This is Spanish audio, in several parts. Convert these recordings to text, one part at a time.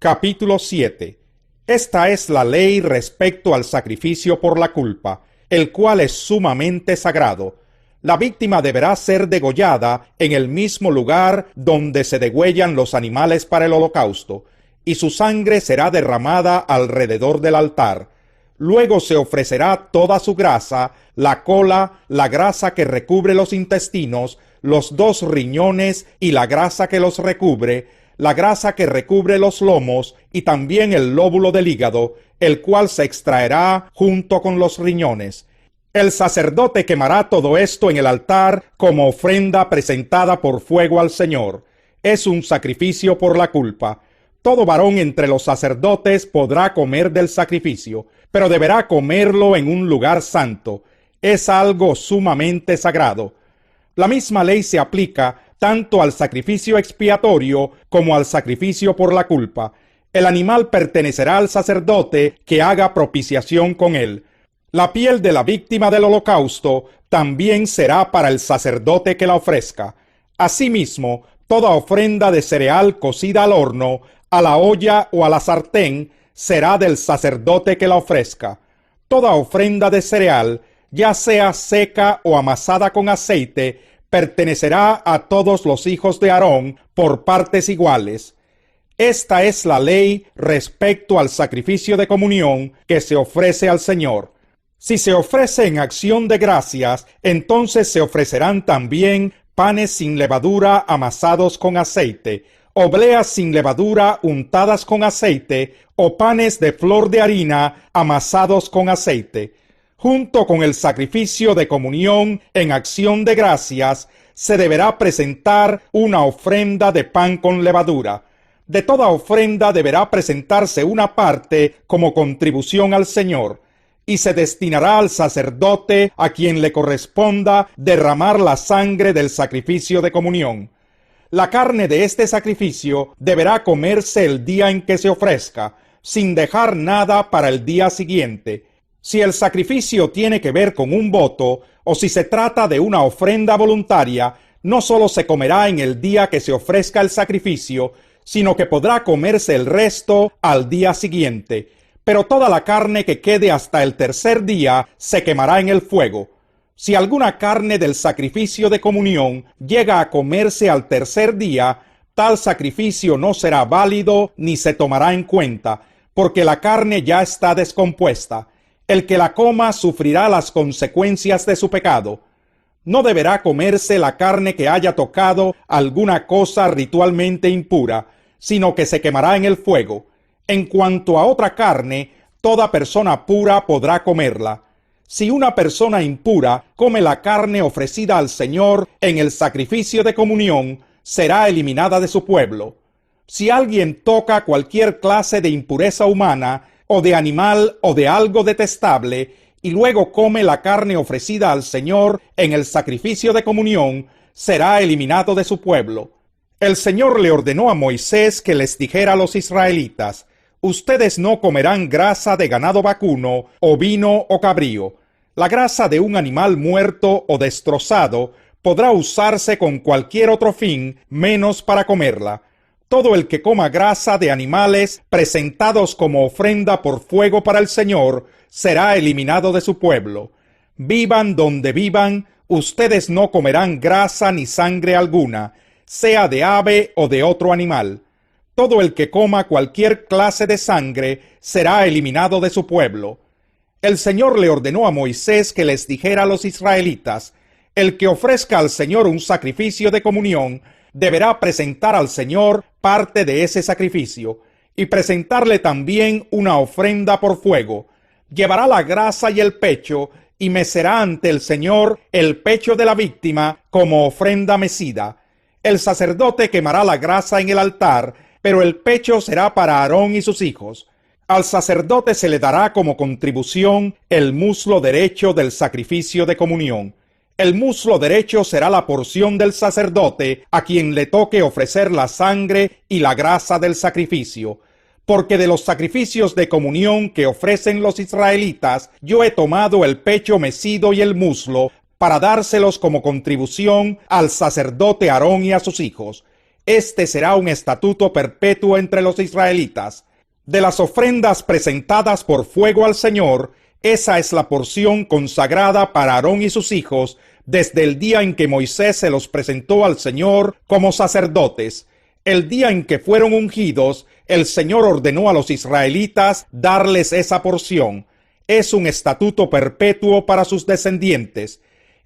Capítulo 7. Esta es la ley respecto al sacrificio por la culpa, el cual es sumamente sagrado. La víctima deberá ser degollada en el mismo lugar donde se degüellan los animales para el holocausto, y su sangre será derramada alrededor del altar. Luego se ofrecerá toda su grasa, la cola, la grasa que recubre los intestinos, los 2 riñones y la grasa que los recubre, la grasa que recubre los lomos y también el lóbulo del hígado, el cual se extraerá junto con los riñones. El sacerdote quemará todo esto en el altar como ofrenda presentada por fuego al Señor. Es un sacrificio por la culpa. Todo varón entre los sacerdotes podrá comer del sacrificio, pero deberá comerlo en un lugar santo. Es algo sumamente sagrado. La misma ley se aplica tanto al sacrificio expiatorio como al sacrificio por la culpa. El animal pertenecerá al sacerdote que haga propiciación con él. La piel de la víctima del holocausto también será para el sacerdote que la ofrezca. Asimismo, toda ofrenda de cereal cocida al horno, a la olla o a la sartén, será del sacerdote que la ofrezca. Toda ofrenda de cereal, ya sea seca o amasada con aceite, pertenecerá a todos los hijos de Aarón por partes iguales. Esta es la ley respecto al sacrificio de comunión que se ofrece al Señor. Si se ofrece en acción de gracias, entonces se ofrecerán también panes sin levadura amasados con aceite, obleas sin levadura untadas con aceite, o panes de flor de harina amasados con aceite. Junto con el sacrificio de comunión en acción de gracias, se deberá presentar una ofrenda de pan con levadura. De toda ofrenda deberá presentarse una parte como contribución al Señor, y se destinará al sacerdote a quien le corresponda derramar la sangre del sacrificio de comunión. La carne de este sacrificio deberá comerse el día en que se ofrezca, sin dejar nada para el día siguiente. Si el sacrificio tiene que ver con un voto, o si se trata de una ofrenda voluntaria, no solo se comerá en el día que se ofrezca el sacrificio, sino que podrá comerse el resto al día siguiente. Pero toda la carne que quede hasta el tercer día se quemará en el fuego. Si alguna carne del sacrificio de comunión llega a comerse al tercer día, tal sacrificio no será válido ni se tomará en cuenta, porque la carne ya está descompuesta. El que la coma sufrirá las consecuencias de su pecado. No deberá comerse la carne que haya tocado alguna cosa ritualmente impura, sino que se quemará en el fuego. En cuanto a otra carne, toda persona pura podrá comerla. Si una persona impura come la carne ofrecida al Señor en el sacrificio de comunión, será eliminada de su pueblo. Si alguien toca cualquier clase de impureza humana, o de animal o de algo detestable, y luego come la carne ofrecida al Señor en el sacrificio de comunión, será eliminado de su pueblo. El Señor le ordenó a Moisés que les dijera a los israelitas: ustedes no comerán grasa de ganado vacuno, ovino o cabrío. La grasa de un animal muerto o destrozado podrá usarse con cualquier otro fin, menos para comerla. Todo el que coma grasa de animales presentados como ofrenda por fuego para el Señor será eliminado de su pueblo. Vivan donde vivan, ustedes no comerán grasa ni sangre alguna, sea de ave o de otro animal. Todo el que coma cualquier clase de sangre será eliminado de su pueblo. El Señor le ordenó a Moisés que les dijera a los israelitas: el que ofrezca al Señor un sacrificio de comunión deberá presentar al Señor parte de ese sacrificio, y presentarle también una ofrenda por fuego. Llevará la grasa y el pecho, y mecerá ante el Señor el pecho de la víctima como ofrenda mecida. El sacerdote quemará la grasa en el altar, pero el pecho será para Aarón y sus hijos. Al sacerdote se le dará como contribución el muslo derecho del sacrificio de comunión. El muslo derecho será la porción del sacerdote a quien le toque ofrecer la sangre y la grasa del sacrificio. Porque de los sacrificios de comunión que ofrecen los israelitas, yo he tomado el pecho mecido y el muslo, para dárselos como contribución al sacerdote Aarón y a sus hijos. Este será un estatuto perpetuo entre los israelitas. De las ofrendas presentadas por fuego al Señor, esa es la porción consagrada para Aarón y sus hijos desde el día en que Moisés se los presentó al Señor como sacerdotes. El día en que fueron ungidos, el Señor ordenó a los israelitas darles esa porción. Es un estatuto perpetuo para sus descendientes.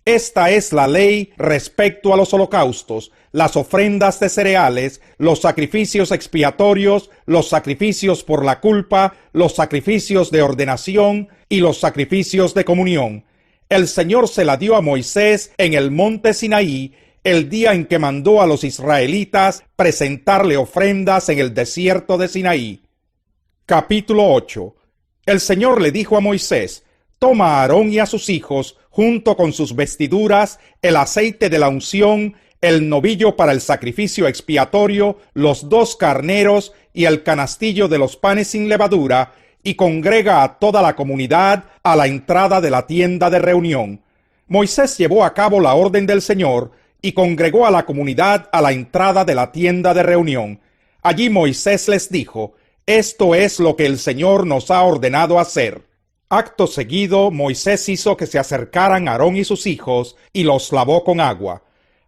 Esta es la ley respecto a los holocaustos, las ofrendas de cereales, los sacrificios expiatorios, los sacrificios por la culpa, los sacrificios de ordenación y los sacrificios de comunión. El Señor se la dio a Moisés en el monte Sinaí, el día en que mandó a los israelitas presentarle ofrendas en el desierto de Sinaí. Capítulo 8. El Señor le dijo a Moisés: toma a Aarón y a sus hijos, junto con sus vestiduras, el aceite de la unción, el novillo para el sacrificio expiatorio, los 2 carneros y el canastillo de los panes sin levadura, y congrega a toda la comunidad a la entrada de la tienda de reunión. Moisés llevó a cabo la orden del Señor y congregó a la comunidad a la entrada de la tienda de reunión. Allí Moisés les dijo: esto es lo que el Señor nos ha ordenado hacer. Acto seguido, Moisés hizo que se acercaran Aarón y sus hijos y los lavó con agua.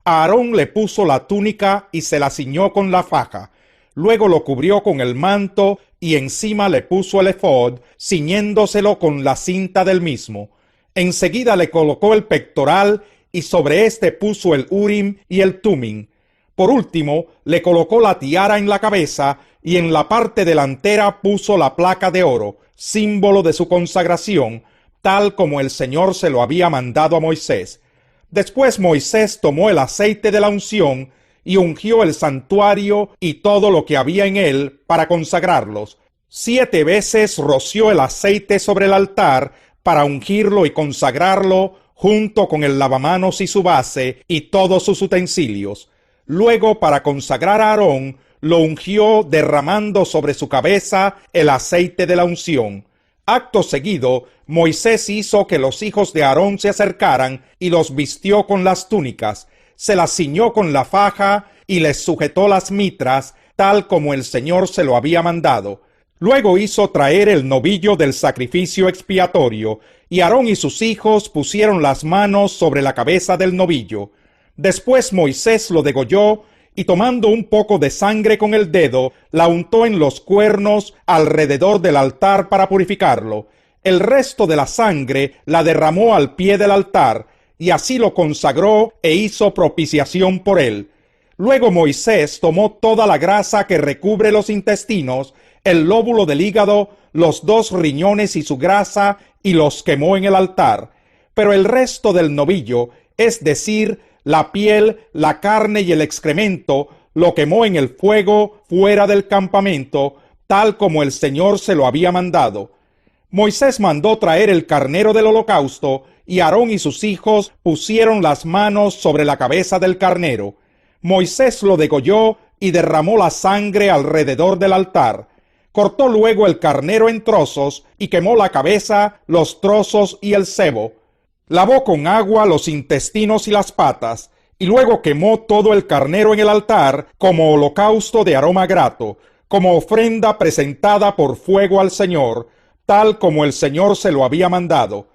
A Aarón le puso la túnica y se la ciñó con la faja. Luego lo cubrió con el manto y encima le puso el efod, ciñéndoselo con la cinta del mismo. Enseguida le colocó el pectoral y sobre éste puso el Urim y el Tumim. Por último, le colocó la tiara en la cabeza y en la parte delantera puso la placa de oro, símbolo de su consagración, tal como el Señor se lo había mandado a Moisés. Después Moisés tomó el aceite de la unción y ungió el santuario y todo lo que había en él para consagrarlos. 7 veces roció el aceite sobre el altar para ungirlo y consagrarlo, junto con el lavamanos y su base y todos sus utensilios. Luego, para consagrar a Aarón, lo ungió derramando sobre su cabeza el aceite de la unción. Acto seguido, Moisés hizo que los hijos de Aarón se acercaran y los vistió con las túnicas, se las ciñó con la faja y les sujetó las mitras, tal como el Señor se lo había mandado. Luego hizo traer el novillo del sacrificio expiatorio, y Aarón y sus hijos pusieron las manos sobre la cabeza del novillo. Después Moisés lo degolló, y tomando un poco de sangre con el dedo, la untó en los cuernos alrededor del altar para purificarlo. El resto de la sangre la derramó al pie del altar, y así lo consagró e hizo propiciación por él. Luego Moisés tomó toda la grasa que recubre los intestinos, el lóbulo del hígado, los 2 riñones y su grasa, y los quemó en el altar. Pero el resto del novillo, es decir, la piel, la carne y el excremento, lo quemó en el fuego fuera del campamento, tal como el Señor se lo había mandado. Moisés mandó traer el carnero del holocausto, y Aarón y sus hijos pusieron las manos sobre la cabeza del carnero. Moisés lo degolló y derramó la sangre alrededor del altar. Cortó luego el carnero en trozos y quemó la cabeza, los trozos y el sebo. Lavó con agua los intestinos y las patas, y luego quemó todo el carnero en el altar como holocausto de aroma grato, como ofrenda presentada por fuego al Señor, tal como el Señor se lo había mandado.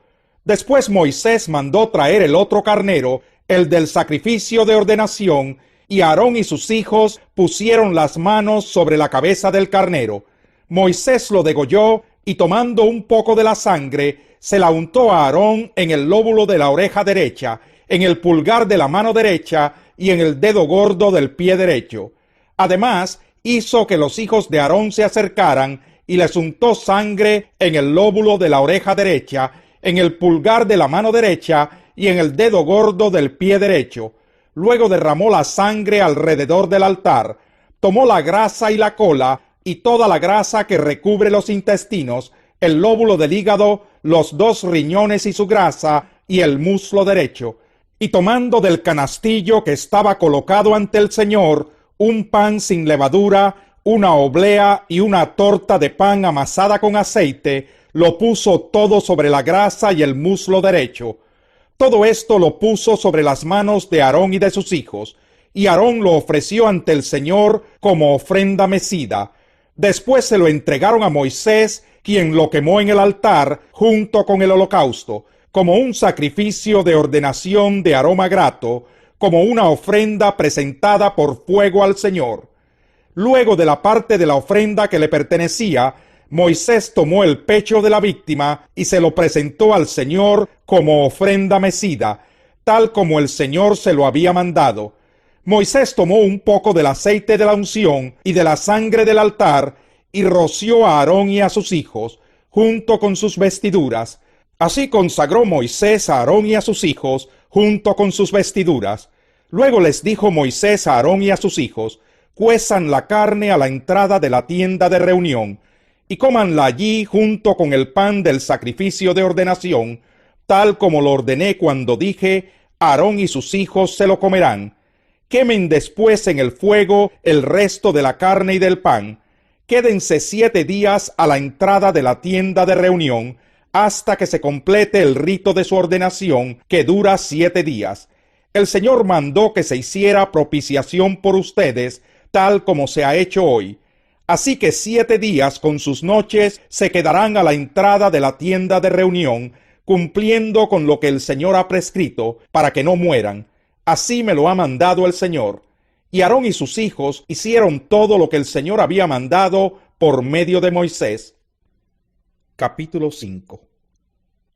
Después Moisés mandó traer el otro carnero, el del sacrificio de ordenación, y Aarón y sus hijos pusieron las manos sobre la cabeza del carnero. Moisés lo degolló, y tomando un poco de la sangre, se la untó a Aarón en el lóbulo de la oreja derecha, en el pulgar de la mano derecha y en el dedo gordo del pie derecho. Además, hizo que los hijos de Aarón se acercaran y les untó sangre en el lóbulo de la oreja derecha, en el pulgar de la mano derecha y en el dedo gordo del pie derecho. Luego derramó la sangre alrededor del altar, tomó la grasa y la cola y toda la grasa que recubre los intestinos, el lóbulo del hígado, los 2 riñones y su grasa, y el muslo derecho. Y tomando del canastillo que estaba colocado ante el Señor, un pan sin levadura, una oblea y una torta de pan amasada con aceite, lo puso todo sobre la grasa y el muslo derecho. Todo esto lo puso sobre las manos de Aarón y de sus hijos, y Aarón lo ofreció ante el Señor como ofrenda mecida. Después se lo entregaron a Moisés, quien lo quemó en el altar junto con el holocausto, como un sacrificio de ordenación de aroma grato, como una ofrenda presentada por fuego al Señor. Luego de la parte de la ofrenda que le pertenecía, Moisés tomó el pecho de la víctima y se lo presentó al Señor como ofrenda mecida, tal como el Señor se lo había mandado. Moisés tomó un poco del aceite de la unción y de la sangre del altar y roció a Aarón y a sus hijos, junto con sus vestiduras. Así consagró Moisés a Aarón y a sus hijos, junto con sus vestiduras. Luego les dijo Moisés a Aarón y a sus hijos: cuezan la carne a la entrada de la tienda de reunión, y cómanla allí junto con el pan del sacrificio de ordenación, tal como lo ordené cuando dije: Aarón y sus hijos se lo comerán. Quemen después en el fuego el resto de la carne y del pan. Quédense 7 días a la entrada de la tienda de reunión, hasta que se complete el rito de su ordenación, que dura 7 días. El Señor mandó que se hiciera propiciación por ustedes, tal como se ha hecho hoy. Así que 7 días con sus noches se quedarán a la entrada de la tienda de reunión, cumpliendo con lo que el Señor ha prescrito, para que no mueran. Así me lo ha mandado el Señor. Y Aarón y sus hijos hicieron todo lo que el Señor había mandado por medio de Moisés. Capítulo 5.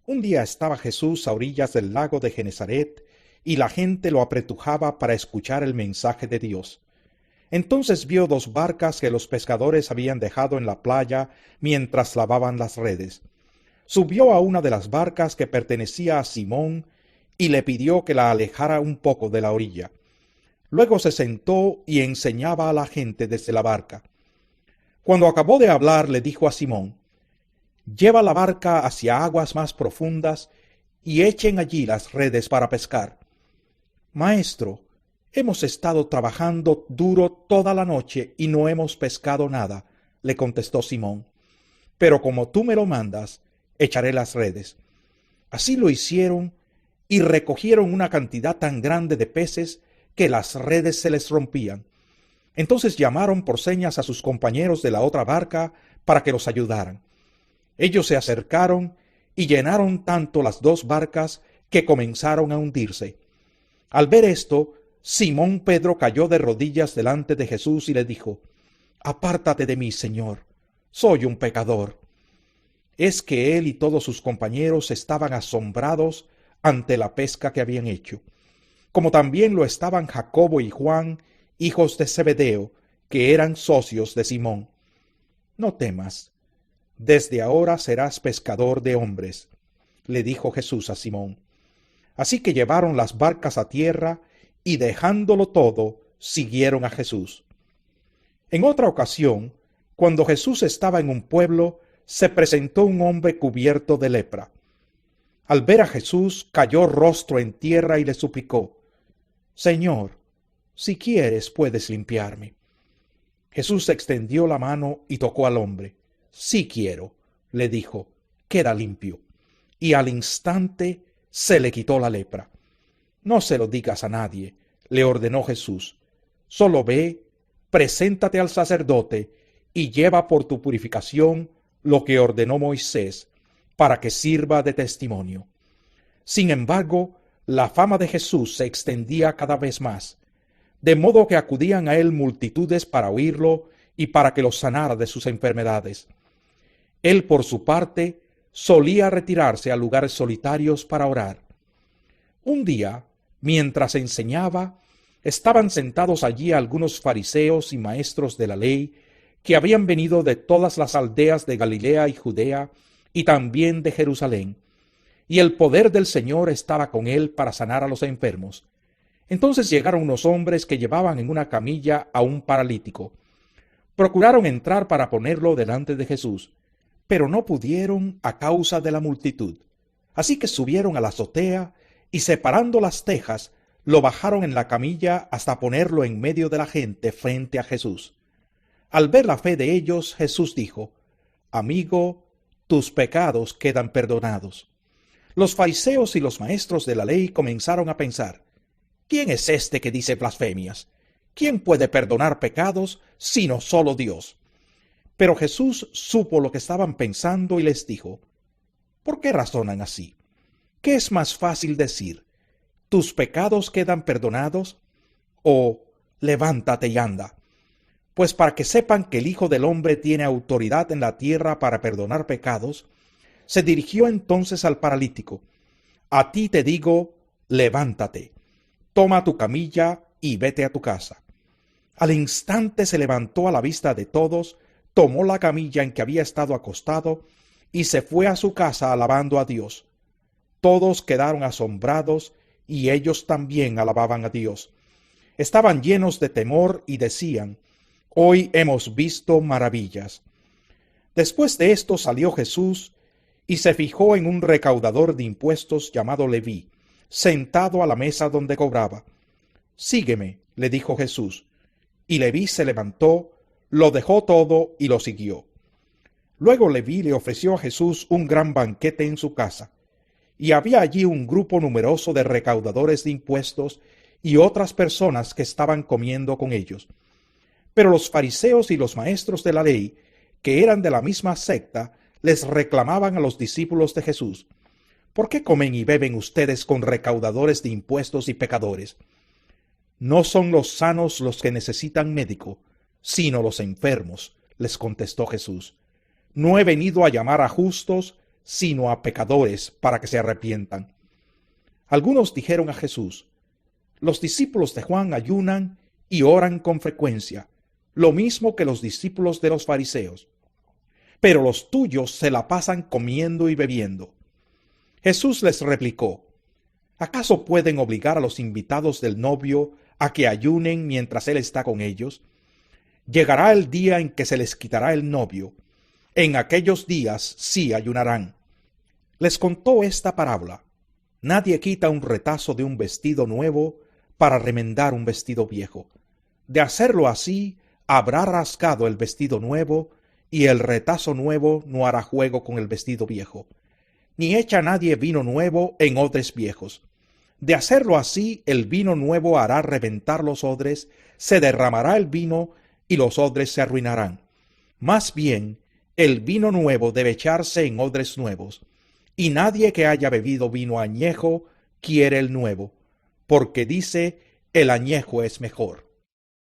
Un día estaba Jesús a orillas del lago de Genesaret, y la gente lo apretujaba para escuchar el mensaje de Dios. Entonces vio 2 barcas que los pescadores habían dejado en la playa mientras lavaban las redes. Subió a una de las barcas que pertenecía a Simón y le pidió que la alejara un poco de la orilla. Luego se sentó y enseñaba a la gente desde la barca. Cuando acabó de hablar, le dijo a Simón: lleva la barca hacia aguas más profundas y echen allí las redes para pescar. Maestro, hemos estado trabajando duro toda la noche y no hemos pescado nada, le contestó Simón. Pero como tú me lo mandas, echaré las redes. Así lo hicieron y recogieron una cantidad tan grande de peces que las redes se les rompían. Entonces llamaron por señas a sus compañeros de la otra barca para que los ayudaran. Ellos se acercaron y llenaron tanto las 2 barcas que comenzaron a hundirse. Al ver esto, Simón Pedro cayó de rodillas delante de Jesús y le dijo: apártate de mí, Señor, soy un pecador. Es que él y todos sus compañeros estaban asombrados ante la pesca que habían hecho, como también lo estaban Jacobo y Juan, hijos de Zebedeo, que eran socios de Simón. No temas, desde ahora serás pescador de hombres, le dijo Jesús a Simón. Así que llevaron las barcas a tierra y dejándolo todo, siguieron a Jesús. En otra ocasión, cuando Jesús estaba en un pueblo, se presentó un hombre cubierto de lepra. Al ver a Jesús, cayó rostro en tierra y le suplicó: Señor, si quieres, puedes limpiarme. Jesús extendió la mano y tocó al hombre. Sí quiero, le dijo, queda limpio. Y al instante se le quitó la lepra. No se lo digas a nadie, le ordenó Jesús. Solo ve, preséntate al sacerdote y lleva por tu purificación lo que ordenó Moisés, para que sirva de testimonio. Sin embargo, la fama de Jesús se extendía cada vez más, de modo que acudían a él multitudes para oírlo y para que los sanara de sus enfermedades. Él, por su parte, solía retirarse a lugares solitarios para orar. Un día, mientras enseñaba, estaban sentados allí algunos fariseos y maestros de la ley que habían venido de todas las aldeas de Galilea y Judea y también de Jerusalén, y el poder del Señor estaba con él para sanar a los enfermos. Entonces llegaron unos hombres que llevaban en una camilla a un paralítico. Procuraron entrar para ponerlo delante de Jesús, pero no pudieron a causa de la multitud. Así que subieron a la azotea y, separando las tejas, lo bajaron en la camilla hasta ponerlo en medio de la gente frente a Jesús. Al ver la fe de ellos, Jesús dijo: Amigo, tus pecados quedan perdonados. Los fariseos y los maestros de la ley comenzaron a pensar: ¿Quién es este que dice blasfemias? ¿Quién puede perdonar pecados sino solo Dios? Pero Jesús supo lo que estaban pensando y les dijo: ¿Por qué razonan así? ¿Qué es más fácil decir? ¿Tus pecados quedan perdonados? ¿O levántate y anda? Pues para que sepan que el Hijo del Hombre tiene autoridad en la tierra para perdonar pecados, se dirigió entonces al paralítico: A ti te digo, levántate, toma tu camilla y vete a tu casa. Al instante se levantó a la vista de todos, tomó la camilla en que había estado acostado y se fue a su casa alabando a Dios. Todos quedaron asombrados y ellos también alababan a Dios. Estaban llenos de temor y decían: Hoy hemos visto maravillas. Después de esto salió Jesús y se fijó en un recaudador de impuestos llamado Leví, sentado a la mesa donde cobraba. Sígueme, le dijo Jesús. Y Leví se levantó, lo dejó todo y lo siguió. Luego Leví le ofreció a Jesús un gran banquete en su casa, y había allí un grupo numeroso de recaudadores de impuestos y otras personas que estaban comiendo con ellos. Pero los fariseos y los maestros de la ley, que eran de la misma secta, les reclamaban a los discípulos de Jesús: ¿Por qué comen y beben ustedes con recaudadores de impuestos y pecadores? No son los sanos los que necesitan médico, sino los enfermos, les contestó Jesús. No he venido a llamar a justos, sino a pecadores, para que se arrepientan. Algunos dijeron a Jesús: Los discípulos de Juan ayunan y oran con frecuencia, lo mismo que los discípulos de los fariseos, pero los tuyos se la pasan comiendo y bebiendo. Jesús les replicó: ¿Acaso pueden obligar a los invitados del novio a que ayunen mientras él está con ellos? Llegará el día en que se les quitará el novio. En aquellos días sí ayunarán. Les contó esta parábola: Nadie quita un retazo de un vestido nuevo para remendar un vestido viejo. De hacerlo así, habrá rasgado el vestido nuevo, y el retazo nuevo no hará juego con el vestido viejo. Ni echa nadie vino nuevo en odres viejos. De hacerlo así, el vino nuevo hará reventar los odres, se derramará el vino, y los odres se arruinarán. Más bien, el vino nuevo debe echarse en odres nuevos, y nadie que haya bebido vino añejo quiere el nuevo, porque dice: el añejo es mejor.